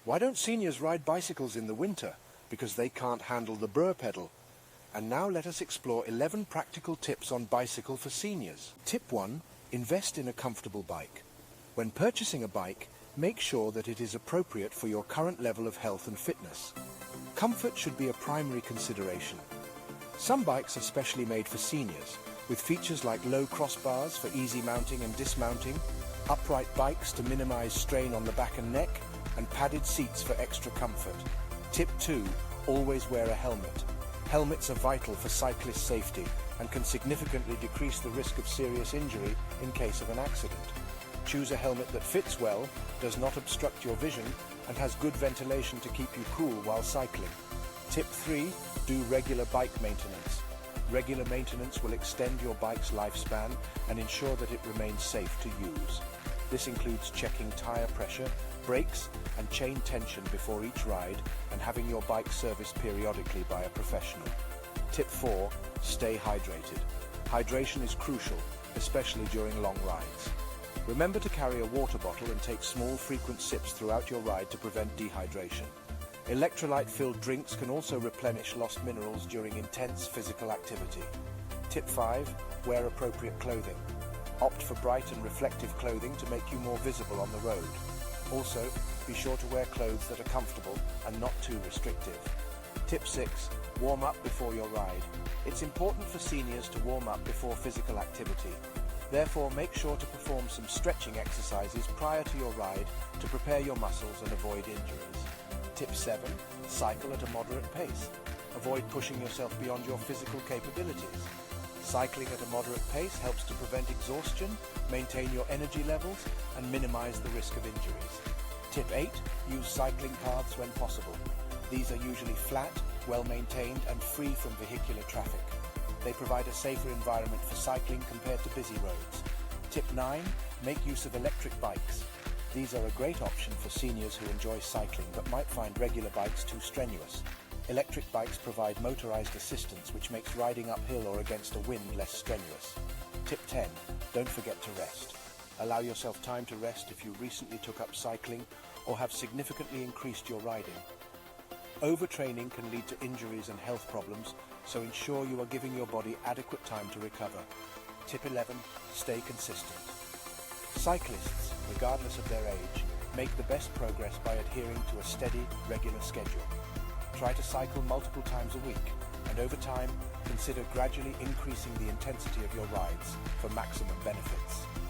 Why don't seniors ride bicycles in the winter? Because they can't handle the burr pedal. And now let us explore 11 practical tips on bicycle for seniors. Tip 1. Invest in a comfortable bike. When purchasing a bike, make sure that it is appropriate for your current level of health and fitness. Comfort should be a primary consideration. Some bikes are specially made for seniors, with features like low crossbars for easy mounting and dismounting, upright bikes to minimize strain on the back and neck, and padded seats for extra comfort. Tip 2. Always wear a helmet. Helmets are vital for cyclist safety and can significantly decrease the risk of serious injury in case of an accident. Choose a helmet that fits well, does not obstruct your vision, and has good ventilation to keep you cool while cycling. Tip 3. Do regular bike maintenance. Regular maintenance will extend your bike's lifespan and ensure that it remains safe to use. This includes checking tire pressure, brakes, and chain tension before each ride, and having your bike serviced periodically by a professional. Tip 4. Stay hydrated. Hydration is crucial, especially during long rides. Remember to carry a water bottle and take small, frequent sips throughout your ride to prevent dehydration. Electrolyte-filled drinks can also replenish lost minerals during intense physical activity. Tip 5. Wear appropriate clothing. Opt for bright and reflective clothing to make you more visible on the road. Also, be sure to wear clothes that are comfortable and not too restrictive. Tip 6. Warm up before your ride. It's important for seniors to warm up before physical activity. Therefore, make sure to perform some stretching exercises prior to your ride to prepare your muscles and avoid injuries. Tip 7. Cycle at a moderate pace. Avoid pushing yourself beyond your physical capabilities. Cycling at a moderate pace helps to prevent exhaustion, maintain your energy levels, and minimize the risk of injuries. Tip 8. Use cycling paths when possible. These are usually flat, well-maintained, and free from vehicular traffic. They provide a safer environment for cycling compared to busy roads. Tip 9. Make use of electric bikes. These are a great option for seniors who enjoy cycling but might find regular bikes too strenuous. Electric bikes provide motorized assistance, which makes riding uphill or against a wind less strenuous. Tip 10. Don't forget to rest. Allow yourself time to rest if you recently took up cycling or have significantly increased your riding. Overtraining can lead to injuries and health problems, so ensure you are giving your body adequate time to recover. Tip 11. Stay consistent. Cyclists, regardless of their age, make the best progress by adhering to a steady, regular schedule. Try to cycle multiple times a week, and over time, consider gradually increasing the intensity of your rides for maximum benefits.